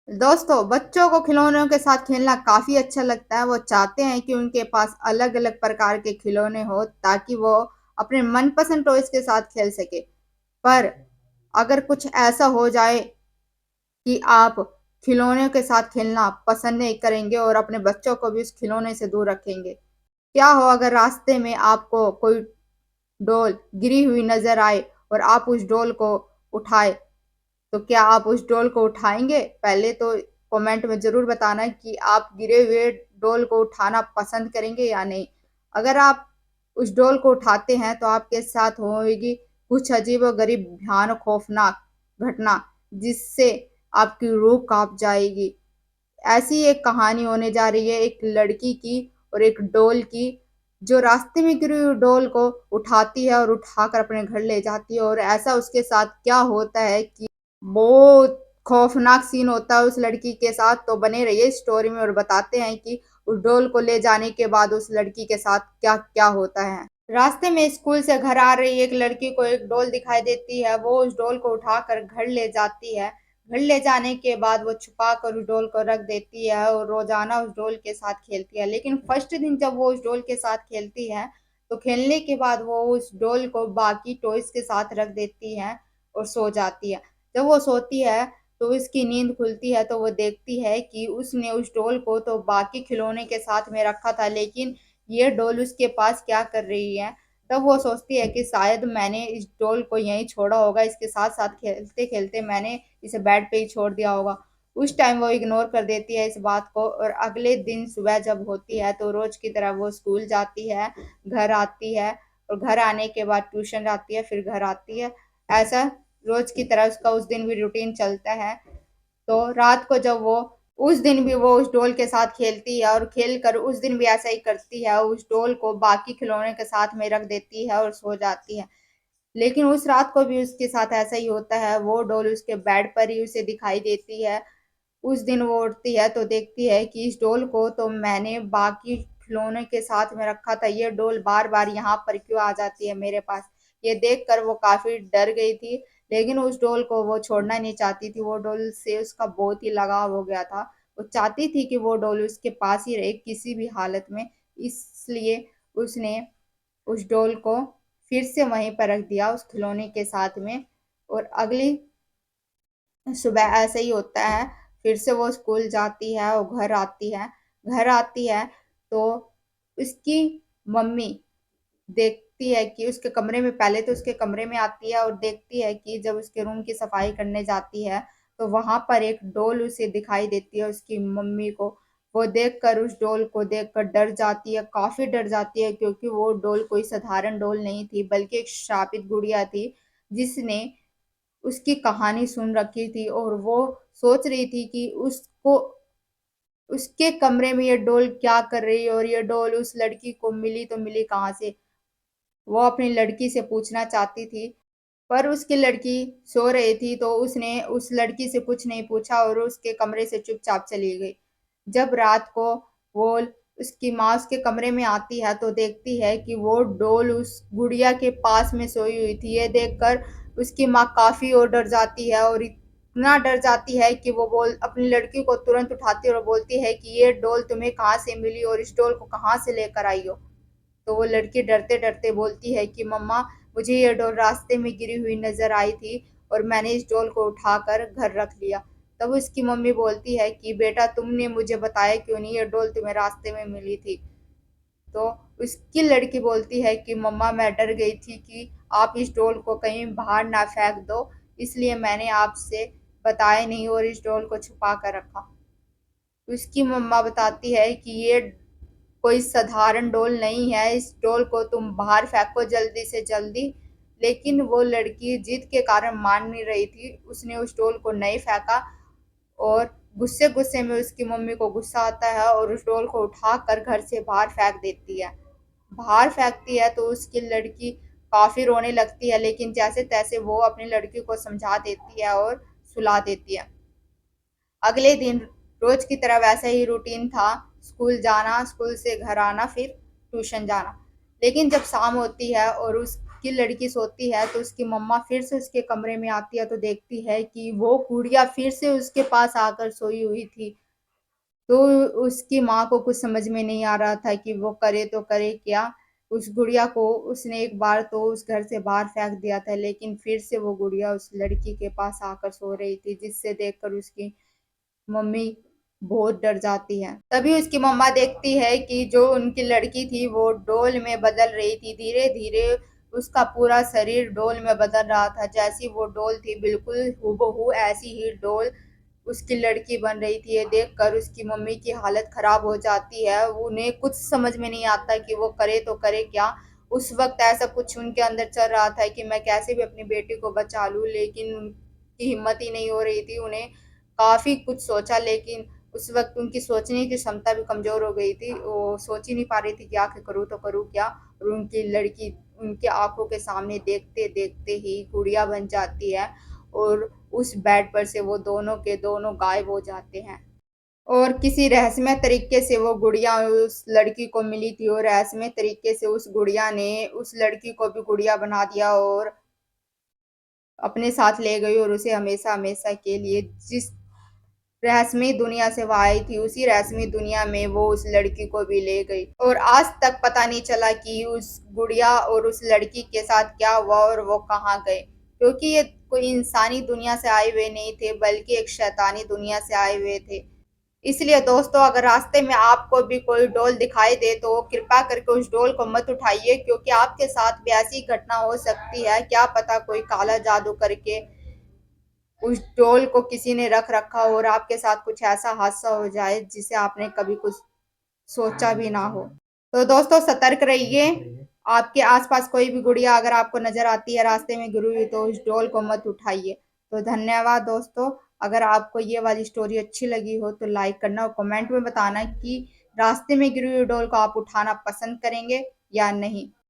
दोस्तों, बच्चों को खिलौनों के साथ खेलना काफ़ी अच्छा लगता है। वो चाहते हैं कि उनके पास अलग-अलग प्रकार के खिलौने हों ताकि वो अपने मनपसंद टॉयज़ के साथ खेल सकें। पर अगर कुछ ऐसा हो जाए कि आप खिलौनों के साथ खेलना पसंद नहीं करेंगे और अपने बच्चों को भी उस खिलौने से दूर रखेंगे। क्या हो अगर रास्ते में आपको कोई डॉल गिरी हुई नज़र आए और आप उस डॉल को उठाएँ, तो क्या आप उस डॉल को उठाएँगे? पहले तो कमेंट में ज़रूर बताना कि आप गिरे हुए डॉल को उठाना पसंद करेंगे या नहीं। अगर आप उस डॉल को उठाते हैं तो आपके साथ होएगी कुछ अजीबो-गरीब भयानक खौफनाक घटना, जिससे आपकी रूह काँप जाएगी। ऐसी एक कहानी होने जा रही है एक लड़की की और एक डॉल की, जो रास्ते में गिरी हुई डॉल को उठाती है और उठाकर अपने घर ले जाती है और ऐसा उसके साथ क्या होता है कि बहुत खौफनाक सीन होता है उस लड़की के साथ। तो बने रहिए स्टोरी में और बताते हैं कि उस डॉल को ले जाने के बाद उस लड़की के साथ क्या-क्या होता है। रास्ते में स्कूल से घर आ रही एक लड़की को एक डॉल दिखाई देती है। वो उस डॉल को उठाकर घर ले जाती है। घर ले जाने के बाद वो छुपा कर उस डॉल को रख देती है और रोज़ाना उस डॉल के साथ खेलती है। लेकिन फर्स्ट दिन जब वो उस डॉल के साथ खेलती है, तो खेलने के बाद वो उस डॉल को बाकी टॉयज़ के साथ रख देती है और सो जाती है। जब वो सोती है, तो उसकी नींद खुलती है तो वो देखती है कि उसने उस डॉल को तो बाकी खिलौने के साथ में रखा था, लेकिन ये डॉल उसके पास क्या कर रही है? तब वो सोचती है कि शायद मैंने इस डॉल को यहीं छोड़ा होगा, इसके साथ-साथ खेलते-खेलते मैंने इसे बेड पे ही छोड़ दिया होगा। उस टाइम वो इग्नोर कर देती है इस बात को और अगले दिन सुबह जब होती है तो रोज़ की तरह वो स्कूल जाती है, घर आती है और घर आने के बाद ट्यूशन जाती है, फिर घर आती है। ऐसा रोज़ की तरह उसका उस दिन भी रूटीन चलता है। तो रात को जब वो उस दिन भी वो उस डॉल के साथ खेलती है और खेल कर उस दिन भी ऐसा ही करती है, उस डॉल को बाकी खिलौने के साथ में रख देती है और सो जाती है। लेकिन उस रात को भी उसके साथ ऐसा ही होता है, वो डॉल उसके बेड पर ही उसे दिखाई देती है। उस दिन वो उठती है तो देखती है कि इस डॉल को तो मैंने बाकी खिलौने के साथ में रखा था, ये डॉल बार-बार यहाँ पर क्यों आ जाती है मेरे पास? ये देखकर वो काफ़ी डर गई थी, लेकिन उस डॉल को वो छोड़ना नहीं चाहती थी, वो डॉल से उसका बहुत ही लगाव हो गया था। वो चाहती थी कि वो डॉल उसके पास ही रहे किसी भी हालत में, इसलिए उसने उस डॉल को फिर से वहीं पर रख दिया उस खिलौने के साथ में और अगली सुबह ऐसे ही होता है, फिर से वो स्कूल जाती है और घर आती है तो उसकी मम्मी देखती है कि उसके कमरे में पहले तो उसके कमरे में आती है और देखती है कि जब उसके रूम की सफाई करने जाती है, तो वहाँ पर एक डॉल उसे दिखाई देती है उसकी मम्मी को। वो देखकर उस डॉल को देखकर डर जाती है, काफ़ी डर जाती है क्योंकि वो डॉल कोई साधारण डॉल नहीं थी, बल्कि एक श्रापित गुड़िया थी, जिसने उसकी कहानी सुन रखी थी और वो सोच रही थी कि उसको उसके कमरे में ये डॉल क्या कर रही है और ये डॉल उस लड़की को मिली तो मिली कहाँ से? वो अपनी लड़की से पूछना चाहती थी, पर उसकी लड़की सो रही थी तो उसने उस लड़की से कुछ नहीं पूछा और उसके कमरे से चुपचाप चली गई। जब रात को वो उसकी माँ उसके कमरे में आती है तो देखती है कि वो डॉल उस गुड़िया के पास में सोई हुई थी। ये देखकर उसकी माँ काफ़ी और डर जाती है और इतना डर जाती है कि वो बोल अपनी लड़की को तुरंत उठाती है और बोलती है कि ये डॉल तुम्हें कहाँ से मिली और इस डॉल को कहाँ से लेकर आई हो? तो वो लड़की डरते-डरते बोलती है कि मम्मा, मुझे ये डॉल रास्ते में गिरी हुई नज़र आई थी और मैंने इस डॉल को उठाकर घर रख लिया। तब उसकी मम्मी बोलती है कि बेटा तुमने मुझे बताया क्यों नहीं, ये डॉल तुम्हें रास्ते में मिली थी। तो उसकी लड़की बोलती है कि मम्मा मैं डर गई थी कि आप इस डॉल को कहीं बाहर ना फेंक दो, इसलिए मैंने आपसे बताया नहीं और इस डॉल को छुपा कर रखा। उसकी मम्मा बताती है कि ये कोई साधारण डॉल नहीं है, इस डॉल को तुम बाहर फेंको जल्दी से जल्दी। लेकिन वो लड़की जिद के कारण मान नहीं रही थी, उसने उस डॉल को नहीं फेंका और गुस्से-गुस्से में उसकी मम्मी को गुस्सा आता है और उस डॉल को उठाकर घर से बाहर फेंक देती है। बाहर फेंकती है तो उसकी लड़की काफ़ी रोने लगती है, लेकिन जैसे-तैसे वो अपनी लड़की को समझा देती है और सुला देती है। अगले दिन रोज की तरह वैसा ही रूटीन था, स्कूल जाना, स्कूल से घर आना, फिर ट्यूशन जाना। लेकिन जब शाम होती है और उसकी उसकी लड़की सोती है तो उसकी मम्मा फिर से उसके कमरे में आती है तो देखती है कि वो गुड़िया फिर से उसके पास आकर सोई हुई थी। तो उसकी माँ को कुछ समझ में नहीं आ रहा था कि वो करे तो करे क्या। उस गुड़िया को उसने एक बार तो उस घर से बाहर फेंक दिया था, लेकिन फिर से वो गुड़िया उस लड़की के पास आकर सो रही थी, जिससे देखकर उसकी मम्मी बहुत डर जाती है। तभी उसकी मम्मा देखती है कि जो उनकी लड़की थी वो डोल में बदल रही थी। धीरे धीरे उसका पूरा शरीर डोल में बदल रहा था। जैसी वो डोल थी बिल्कुल हूबहू ऐसी ही डोल उसकी लड़की बन रही थी। ये देखकर उसकी मम्मी की हालत खराब हो जाती है। उन्हें कुछ समझ में नहीं आता कि वो करे तो करे क्या। उस वक्त ऐसा कुछ उनके अंदर चल रहा था कि मैं कैसे भी अपनी बेटी को बचा लूं, लेकिन उनकी हिम्मत ही नहीं हो रही थी। उन्हें काफी कुछ सोचा, लेकिन उस वक्त उनकी सोचने की क्षमता भी कमजोर हो गई थी। वो सोच ही नहीं पा रही थी कि आखिर करूँ तो करूँ क्या। और उनकी लड़की उनके आंखों के सामने देखते देखते ही गुड़िया बन जाती है और उस बेड पर से वो दोनों के दोनों गायब हो जाते हैं। और किसी रहस्यमय तरीके से वो गुड़िया उस लड़की को मिली थी और रहस्यमय तरीके से उस गुड़िया ने उस लड़की को भी गुड़िया बना दिया और अपने साथ ले गई और उसे हमेशा हमेशा के लिए जिस रहस्यमय दुनिया से वो आई थी उसी रहस्यमय दुनिया में वो उस लड़की को भी ले गई। और आज तक पता नहीं चला कि उस गुड़िया और उस लड़की के साथ क्या हुआ और वो कहाँ गए, क्योंकि ये कोई इंसानी दुनिया से आए हुए नहीं थे बल्कि एक शैतानी दुनिया से आए हुए थे। इसलिए दोस्तों, अगर रास्ते में आपको भी कोई डोल दिखाई दे तो कृपया करके उस डोल को मत उठाइए, क्योंकि आपके साथ भी ऐसी घटना हो सकती है। क्या पता कोई काला जादू करके उस डोल को किसी ने रख रखा हो और आपके साथ कुछ ऐसा हादसा हो जाए जिसे आपने कभी कुछ सोचा भी ना हो। तो दोस्तों, सतर्क रहिए। आपके आसपास कोई भी गुड़िया अगर आपको नजर आती है रास्ते में गिरी हुई तो उस डोल को मत उठाइए। तो धन्यवाद दोस्तों। अगर आपको ये वाली स्टोरी अच्छी लगी हो तो लाइक करना और कमेंट में बताना कि रास्ते में गिरी हुई डोल को आप उठाना पसंद करेंगे या नहीं।